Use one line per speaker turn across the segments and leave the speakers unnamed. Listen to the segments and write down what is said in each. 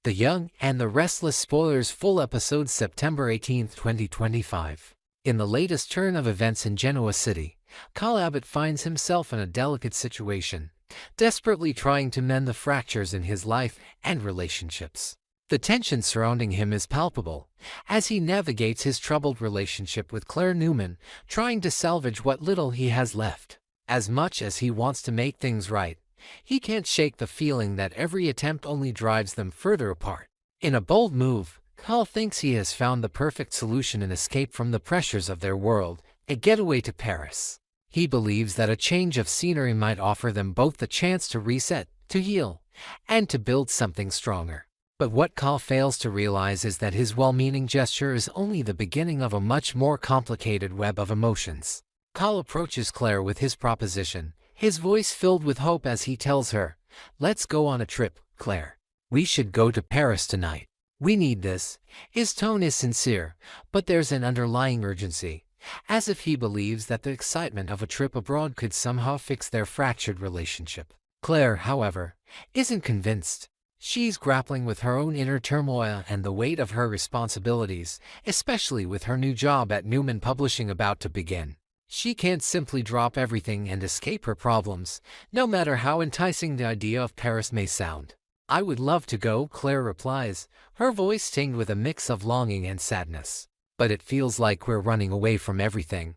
The Young and the Restless spoilers full episode September 18, 2025. In the latest turn of events in Genoa City, Carl Abbott finds himself in a delicate situation, desperately trying to mend the fractures in his life and relationships. The tension surrounding him is palpable, as he navigates his troubled relationship with Claire Newman, trying to salvage what little he has left. As much as he wants to make things right, he can't shake the feeling that every attempt only drives them further apart. In a bold move, Carl thinks he has found the perfect solution and escape from the pressures of their world, a getaway to Paris. He believes that a change of scenery might offer them both the chance to reset, to heal, and to build something stronger. But what Carl fails to realize is that his well-meaning gesture is only the beginning of a much more complicated web of emotions. Carl approaches Claire with his proposition, his voice filled with hope as he tells her, "Let's go on a trip, Claire. We should go to Paris tonight. We need this." His tone is sincere, but there's an underlying urgency, as if he believes that the excitement of a trip abroad could somehow fix their fractured relationship. Claire, however, isn't convinced. She's grappling with her own inner turmoil and the weight of her responsibilities, especially with her new job at Newman Publishing about to begin. She can't simply drop everything and escape her problems, no matter how enticing the idea of Paris may sound. "I would love to go," Claire replies, her voice tinged with a mix of longing and sadness. "But it feels like we're running away from everything,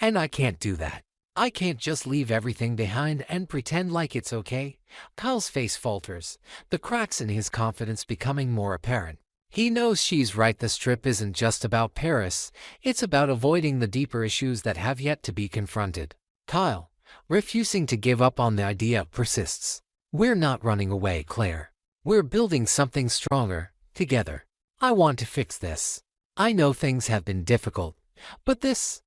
and I can't do that. I can't just leave everything behind and pretend like it's okay." Carl's face falters, the cracks in his confidence becoming more apparent. He knows she's right. This trip isn't just about Paris, it's about avoiding the deeper issues that have yet to be confronted. Kyle, refusing to give up on the idea, persists. "We're not running away, Claire. We're building something stronger, together. I want to fix this. I know things have been difficult, but this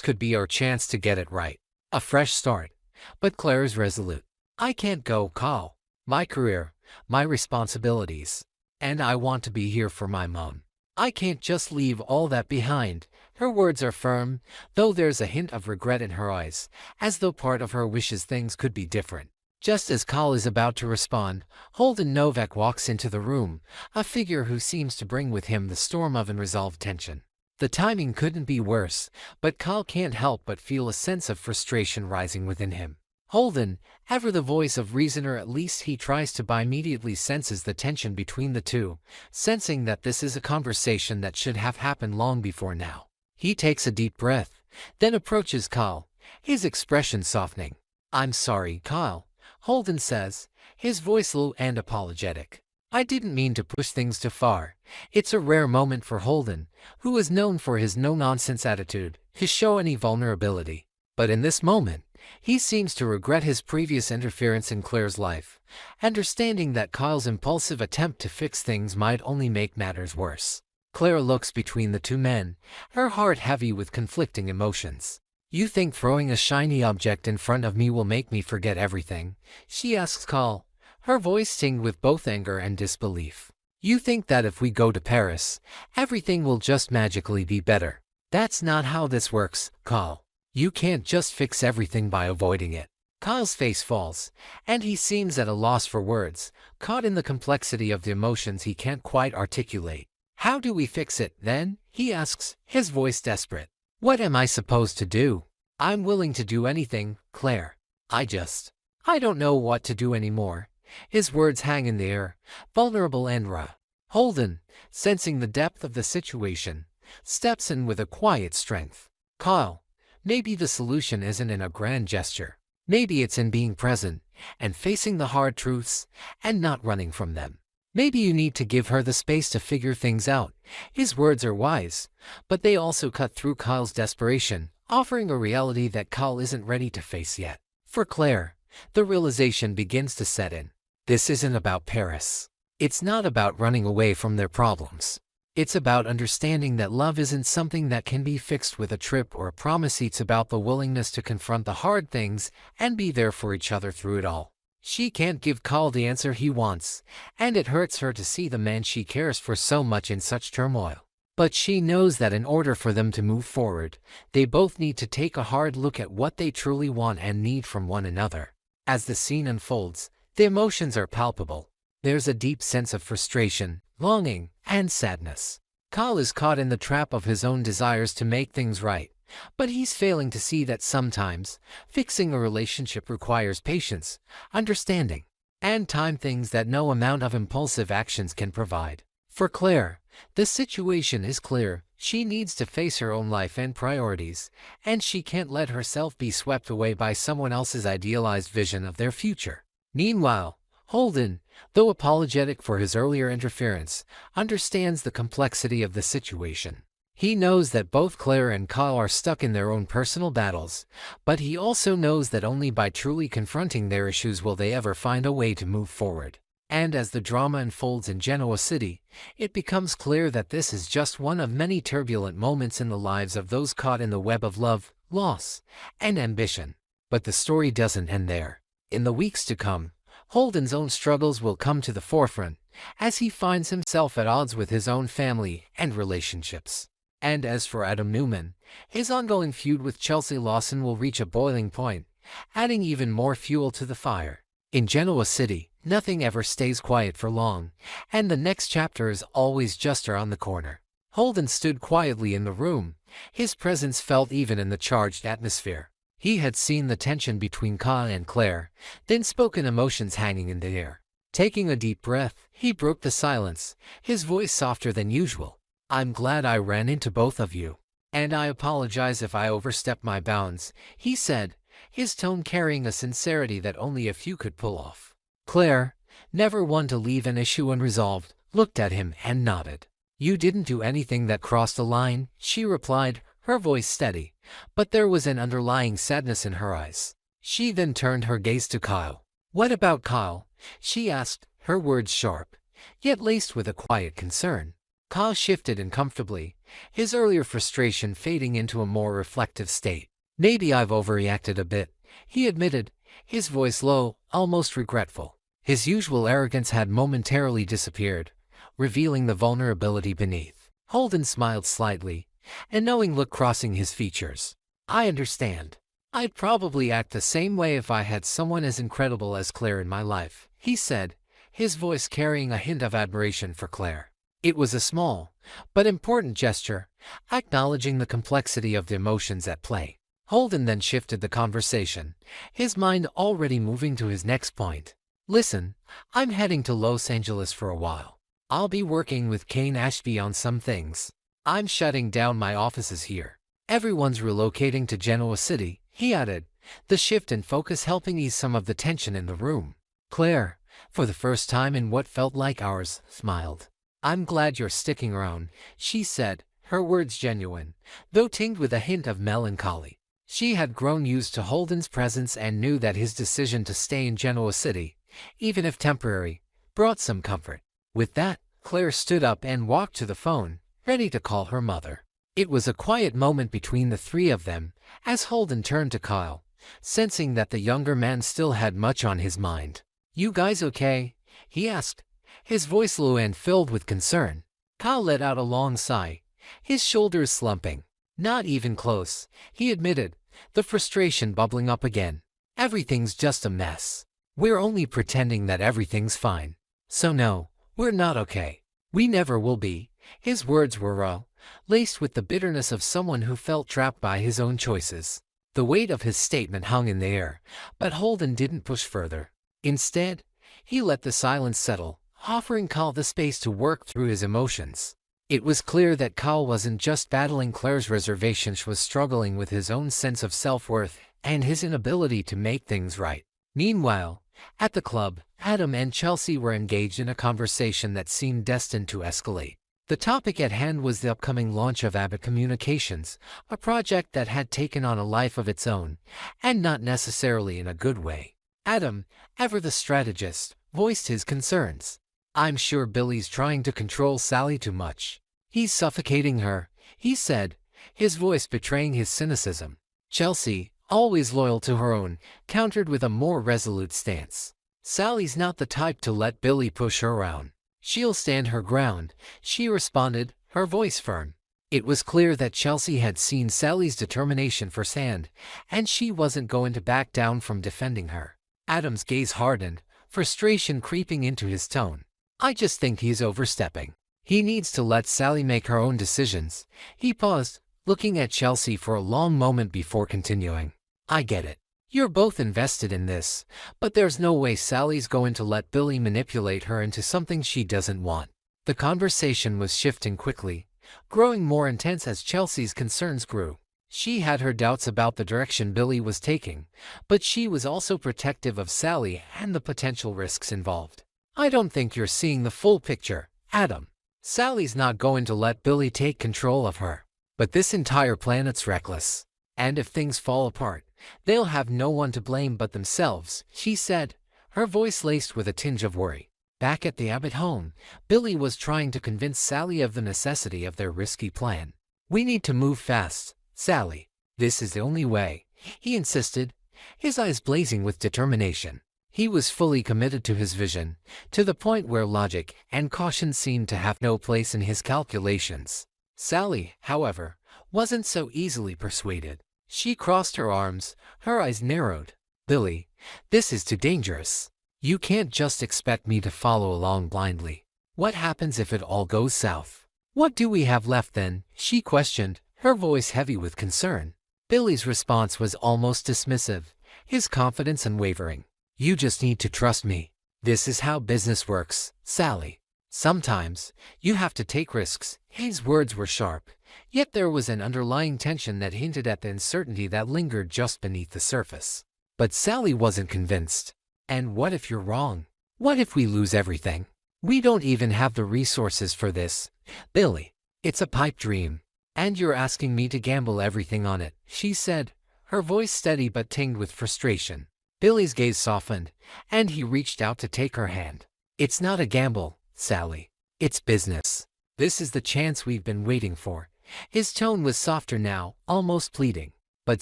could be our chance to get it right. A fresh start." But Claire is resolute. "I can't go, Kyle. My career, my responsibilities. And I want to be here for my mom. I can't just leave all that behind." Her words are firm, though there's a hint of regret in her eyes, as though part of her wishes things could be different. Just as Carl is about to respond, Holden Novak walks into the room, a figure who seems to bring with him the storm of unresolved tension. The timing couldn't be worse, but Carl can't help but feel a sense of frustration rising within him. Holden, ever the voice of reason, or at least he tries to be, immediately senses the tension between the two, sensing that this is a conversation that should have happened long before now. He takes a deep breath, then approaches Carl, his expression softening. "I'm sorry, Carl," Holden says, his voice low and apologetic. "I didn't mean to push things too far." It's a rare moment for Holden, who is known for his no-nonsense attitude, to show any vulnerability. But in this moment, he seems to regret his previous interference in Claire's life, understanding that Kyle's impulsive attempt to fix things might only make matters worse. Claire looks between the two men, her heart heavy with conflicting emotions. "You think throwing a shiny object in front of me will make me forget everything?" she asks Kyle, her voice tinged with both anger and disbelief. "You think that if we go to Paris, everything will just magically be better? That's not how this works, Kyle. You can't just fix everything by avoiding it." Kyle's face falls, and he seems at a loss for words, caught in the complexity of the emotions he can't quite articulate. "How do we fix it, then?" he asks, his voice desperate. "What am I supposed to do? I'm willing to do anything, Claire. I don't know what to do anymore." His words hang in the air, vulnerable and raw. Holden, sensing the depth of the situation, steps in with a quiet strength. "Kyle, maybe the solution isn't in a grand gesture. Maybe it's in being present, and facing the hard truths, and not running from them. Maybe you need to give her the space to figure things out." His words are wise, but they also cut through Kyle's desperation, offering a reality that Kyle isn't ready to face yet. For Claire, the realization begins to set in. This isn't about Paris. It's not about running away from their problems. It's about understanding that love isn't something that can be fixed with a trip or a promise. It's about the willingness to confront the hard things and be there for each other through it all. She can't give Carl the answer he wants, and it hurts her to see the man she cares for so much in such turmoil. But she knows that in order for them to move forward, they both need to take a hard look at what they truly want and need from one another. As the scene unfolds, the emotions are palpable. There's a deep sense of frustration, longing, and sadness. Kyle is caught in the trap of his own desires to make things right, but he's failing to see that sometimes fixing a relationship requires patience, understanding, and time, things that no amount of impulsive actions can provide. For Claire, the situation is clear. She needs to face her own life and priorities, and she can't let herself be swept away by someone else's idealized vision of their future. Meanwhile, Holden, though apologetic for his earlier interference, understands the complexity of the situation. He knows that both Claire and Kyle are stuck in their own personal battles, but he also knows that only by truly confronting their issues will they ever find a way to move forward. And as the drama unfolds in Genoa City, it becomes clear that this is just one of many turbulent moments in the lives of those caught in the web of love, loss, and ambition. But the story doesn't end there. In the weeks to come, Holden's own struggles will come to the forefront as he finds himself at odds with his own family and relationships. And as for Adam Newman, his ongoing feud with Chelsea Lawson will reach a boiling point, adding even more fuel to the fire. In Genoa City, nothing ever stays quiet for long, and the next chapter is always just around the corner. Holden stood quietly in the room, his presence felt even in the charged atmosphere. He had seen the tension between Kyle and Claire, then spoken emotions hanging in the air. Taking a deep breath, he broke the silence, his voice softer than usual. "I'm glad I ran into both of you, and I apologize if I overstepped my bounds," he said, his tone carrying a sincerity that only a few could pull off. Claire, never one to leave an issue unresolved, looked at him and nodded. "You didn't do anything that crossed a line," she replied, her voice steady, but there was an underlying sadness in her eyes. She then turned her gaze to Kyle. "What about Kyle?" she asked, her words sharp, yet laced with a quiet concern. Kyle shifted uncomfortably, his earlier frustration fading into a more reflective state. "Maybe I've overreacted a bit," he admitted, his voice low, almost regretful. His usual arrogance had momentarily disappeared, revealing the vulnerability beneath. Holden smiled slightly, a knowing look crossing his features. "I understand. I'd probably act the same way if I had someone as incredible as Claire in my life," he said, his voice carrying a hint of admiration for Claire. It was a small, but important gesture, acknowledging the complexity of the emotions at play. Holden then shifted the conversation, his mind already moving to his next point. "Listen, I'm heading to Los Angeles for a while. I'll be working with Kane Ashby on some things. I'm shutting down my offices here. Everyone's relocating to Genoa City," he added, the shift in focus helping ease some of the tension in the room. Claire, for the first time in what felt like hours, smiled. "I'm glad you're sticking around," she said, her words genuine, though tinged with a hint of melancholy. She had grown used to Holden's presence and knew that his decision to stay in Genoa City, even if temporary, brought some comfort. With that, Claire stood up and walked to the phone, ready to call her mother. It was a quiet moment between the three of them, as Holden turned to Kyle, sensing that the younger man still had much on his mind. "You guys okay?" he asked, his voice low and filled with concern. Kyle let out a long sigh, his shoulders slumping. "Not even close," he admitted, the frustration bubbling up again. "Everything's just a mess. We're only pretending that everything's fine. So no, we're not okay. We never will be." His words were raw, laced with the bitterness of someone who felt trapped by his own choices. The weight of his statement hung in the air, but Holden didn't push further. Instead, he let the silence settle, offering Kyle the space to work through his emotions. It was clear that Kyle wasn't just battling Claire's reservations, she was struggling with his own sense of self-worth and his inability to make things right. Meanwhile, at the club, Adam and Chelsea were engaged in a conversation that seemed destined to escalate. The topic at hand was the upcoming launch of Abbott Communications, a project that had taken on a life of its own, and not necessarily in a good way. Adam, ever the strategist, voiced his concerns. "I'm sure Billy's trying to control Sally too much. He's suffocating her," he said, his voice betraying his cynicism. Chelsea, always loyal to her own, countered with a more resolute stance. "Sally's not the type to let Billy push her around. She'll stand her ground," she responded, her voice firm. It was clear that Chelsea had seen Sally's determination firsthand, and she wasn't going to back down from defending her. Adam's gaze hardened, frustration creeping into his tone. "I just think he's overstepping. He needs to let Sally make her own decisions." He paused, looking at Chelsea for a long moment before continuing. "I get it. You're both invested in this, but there's no way Sally's going to let Billy manipulate her into something she doesn't want." The conversation was shifting quickly, growing more intense as Chelsea's concerns grew. She had her doubts about the direction Billy was taking, but she was also protective of Sally and the potential risks involved. "I don't think you're seeing the full picture, Adam. Sally's not going to let Billy take control of her. But this entire planet's reckless. And if things fall apart, they'll have no one to blame but themselves," she said, her voice laced with a tinge of worry. Back at the Abbott home, Billy was trying to convince Sally of the necessity of their risky plan. "We need to move fast, Sally. This is the only way," he insisted, his eyes blazing with determination. He was fully committed to his vision, to the point where logic and caution seemed to have no place in his calculations. Sally, however, wasn't so easily persuaded. She crossed her arms, her eyes narrowed. "Billy, this is too dangerous. You can't just expect me to follow along blindly. What happens if it all goes south? What do we have left then?" she questioned, her voice heavy with concern. Billy's response was almost dismissive, his confidence unwavering. "You just need to trust me. This is how business works, Sally. Sometimes, you have to take risks." His words were sharp, yet there was an underlying tension that hinted at the uncertainty that lingered just beneath the surface. But Sally wasn't convinced. "And what if you're wrong? What if we lose everything? We don't even have the resources for this, Billy. It's a pipe dream. And you're asking me to gamble everything on it," she said, her voice steady but tinged with frustration. Billy's gaze softened, and he reached out to take her hand. "It's not a gamble, Sally. It's business. This is the chance we've been waiting for." His tone was softer now, almost pleading. But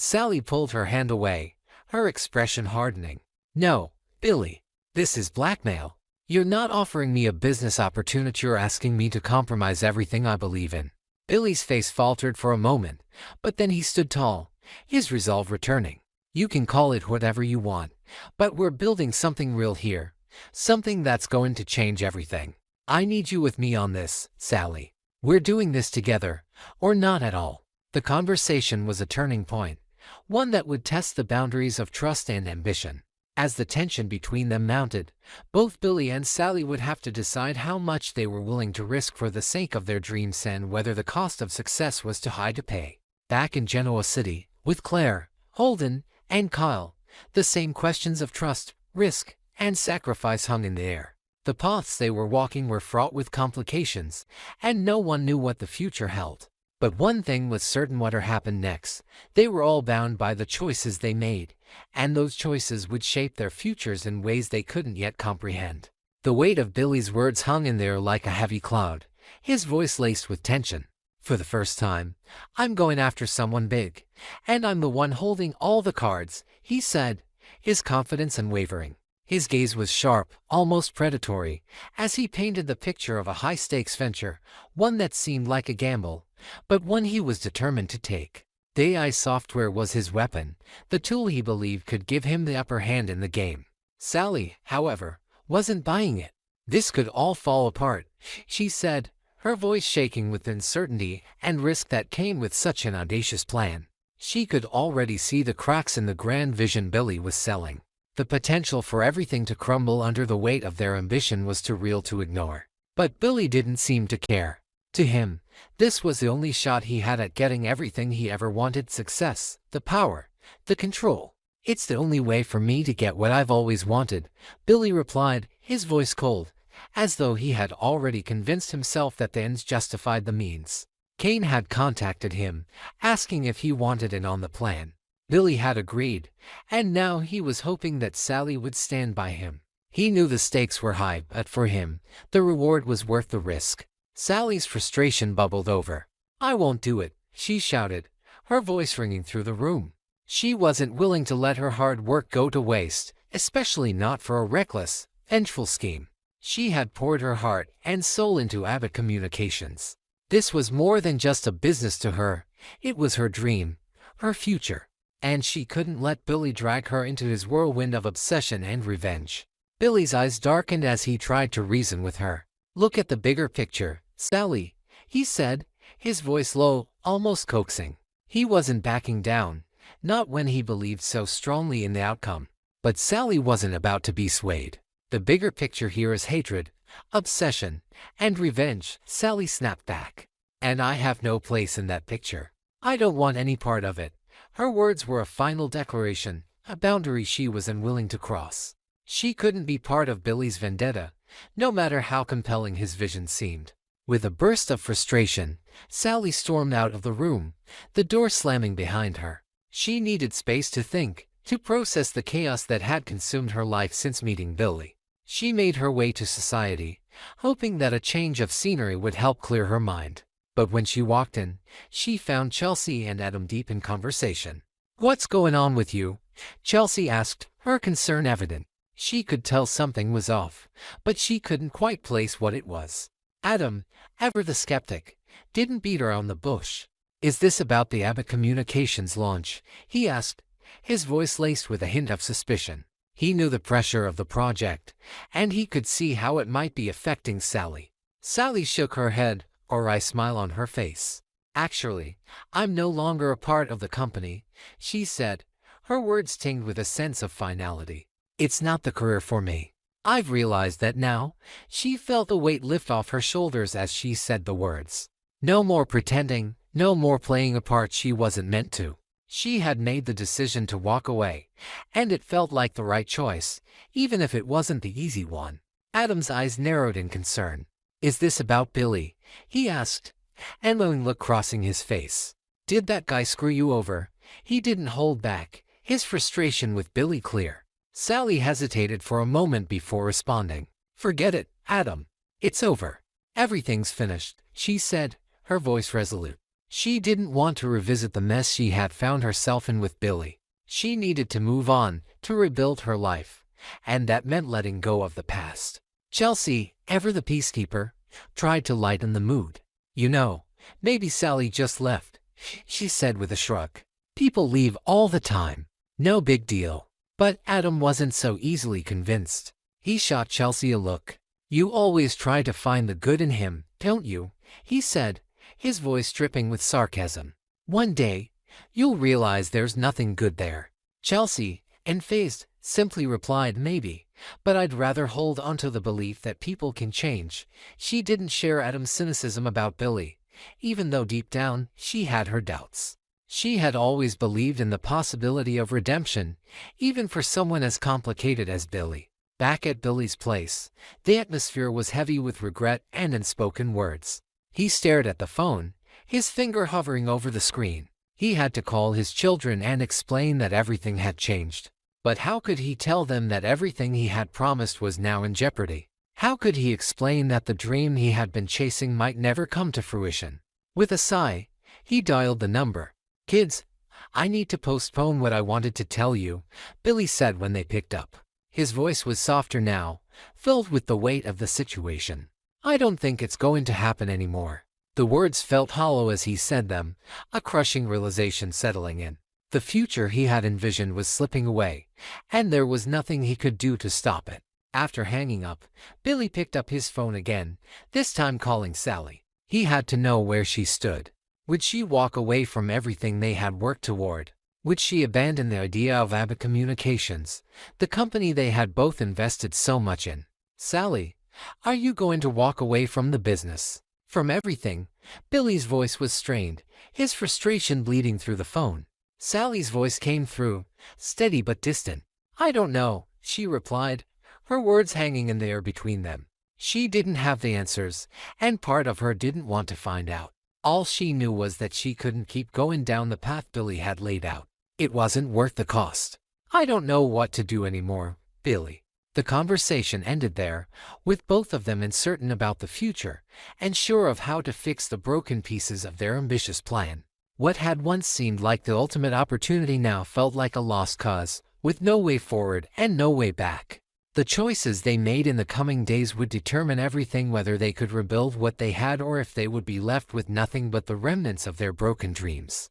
Sally pulled her hand away, her expression hardening. "No, Billy. This is blackmail. You're not offering me a business opportunity, you're asking me to compromise everything I believe in." Billy's face faltered for a moment, but then he stood tall, his resolve returning. "You can call it whatever you want, but we're building something real here, something that's going to change everything. I need you with me on this, Sally. We're doing this together, or not at all." The conversation was a turning point, one that would test the boundaries of trust and ambition. As the tension between them mounted, both Billy and Sally would have to decide how much they were willing to risk for the sake of their dreams and whether the cost of success was too high to pay. Back in Genoa City, with Claire, Holden, and Kyle, the same questions of trust, risk, and sacrifice hung in the air. The paths they were walking were fraught with complications, and no one knew what the future held. But one thing was certain: whatever happened next, they were all bound by the choices they made, and those choices would shape their futures in ways they couldn't yet comprehend. The weight of Billy's words hung in there like a heavy cloud, his voice laced with tension. "For the first time, I'm going after someone big, and I'm the one holding all the cards," he said, his confidence unwavering. His gaze was sharp, almost predatory, as he painted the picture of a high-stakes venture, one that seemed like a gamble, but one he was determined to take. The AI software was his weapon, the tool he believed could give him the upper hand in the game. Sally, however, wasn't buying it. "This could all fall apart," she said, her voice shaking with uncertainty and risk that came with such an audacious plan. She could already see the cracks in the grand vision Billy was selling. The potential for everything to crumble under the weight of their ambition was too real to ignore. But Billy didn't seem to care. To him, this was the only shot he had at getting everything he ever wanted: success, the power, the control. "It's the only way for me to get what I've always wanted," Billy replied, his voice cold, as though he had already convinced himself that the ends justified the means. Kane had contacted him, asking if he wanted in on the plan. Billy had agreed, and now he was hoping that Sally would stand by him. He knew the stakes were high, but for him, the reward was worth the risk. Sally's frustration bubbled over. "I won't do it," she shouted, her voice ringing through the room. She wasn't willing to let her hard work go to waste, especially not for a reckless, vengeful scheme. She had poured her heart and soul into Abbott Communications. This was more than just a business to her. It was her dream, her future. And she couldn't let Billy drag her into his whirlwind of obsession and revenge. Billy's eyes darkened as he tried to reason with her. "Look at the bigger picture, Sally," he said, his voice low, almost coaxing. He wasn't backing down, not when he believed so strongly in the outcome. But Sally wasn't about to be swayed. "The bigger picture here is hatred, obsession, and revenge," Sally snapped back. "And I have no place in that picture. I don't want any part of it." Her words were a final declaration, a boundary she was unwilling to cross. She couldn't be part of Billy's vendetta, no matter how compelling his vision seemed. With a burst of frustration, Sally stormed out of the room, the door slamming behind her. She needed space to think, to process the chaos that had consumed her life since meeting Billy. She made her way to society, hoping that a change of scenery would help clear her mind. But when she walked in, she found Chelsea and Adam deep in conversation. "What's going on with you?" Chelsea asked, her concern evident. She could tell something was off, but she couldn't quite place what it was. Adam, ever the skeptic, didn't beat around the bush. "Is this about the Abbott Communications launch?" he asked, his voice laced with a hint of suspicion. He knew the pressure of the project, and he could see how it might be affecting Sally. Sally shook her head, a wry smile on her face. "Actually, I'm no longer a part of the company," she said, her words tinged with a sense of finality. "It's not the career for me. I've realized that now." She felt the weight lift off her shoulders as she said the words. No more pretending, no more playing a part she wasn't meant to. She had made the decision to walk away, and it felt like the right choice, even if it wasn't the easy one. Adam's eyes narrowed in concern. "Is this about Billy?" he asked, a knowing look crossing his face. "Did that guy screw you over?" He didn't hold back, his frustration with Billy clear. Sally hesitated for a moment before responding. "Forget it, Adam. It's over. Everything's finished," she said, her voice resolute. She didn't want to revisit the mess she had found herself in with Billy. She needed to move on, to rebuild her life, and that meant letting go of the past. Chelsea, ever the peacekeeper, tried to lighten the mood. "You know, maybe Sally just left," she said with a shrug. "People leave all the time. No big deal." But Adam wasn't so easily convinced. He shot Chelsea a look. "You always try to find the good in him, don't you?" he said, his voice dripping with sarcasm. "One day, you'll realize there's nothing good there." Chelsea, unfazed, simply replied, "Maybe, but I'd rather hold onto the belief that people can change." She didn't share Adam's cynicism about Billy, even though deep down, she had her doubts. She had always believed in the possibility of redemption, even for someone as complicated as Billy. Back at Billy's place, the atmosphere was heavy with regret and unspoken words. He stared at the phone, his finger hovering over the screen. He had to call his children and explain that everything had changed. But how could he tell them that everything he had promised was now in jeopardy? How could he explain that the dream he had been chasing might never come to fruition? With a sigh, he dialed the number. "Kids, I need to postpone what I wanted to tell you," Billy said when they picked up. His voice was softer now, filled with the weight of the situation. "I don't think it's going to happen anymore." The words felt hollow as he said them, a crushing realization settling in. The future he had envisioned was slipping away, and there was nothing he could do to stop it. After hanging up, Billy picked up his phone again, this time calling Sally. He had to know where she stood. Would she walk away from everything they had worked toward? Would she abandon the idea of Abbott Communications, the company they had both invested so much in? "Sally, are you going to walk away from the business? From everything?" Billy's voice was strained, his frustration bleeding through the phone. Sally's voice came through, steady but distant. "I don't know," she replied, her words hanging in the air between them. She didn't have the answers, and part of her didn't want to find out. All she knew was that she couldn't keep going down the path Billy had laid out. It wasn't worth the cost. "I don't know what to do anymore, Billy." The conversation ended there, with both of them uncertain about the future, and sure of how to fix the broken pieces of their ambitious plan. What had once seemed like the ultimate opportunity now felt like a lost cause, with no way forward and no way back. The choices they made in the coming days would determine everything, whether they could rebuild what they had or if they would be left with nothing but the remnants of their broken dreams.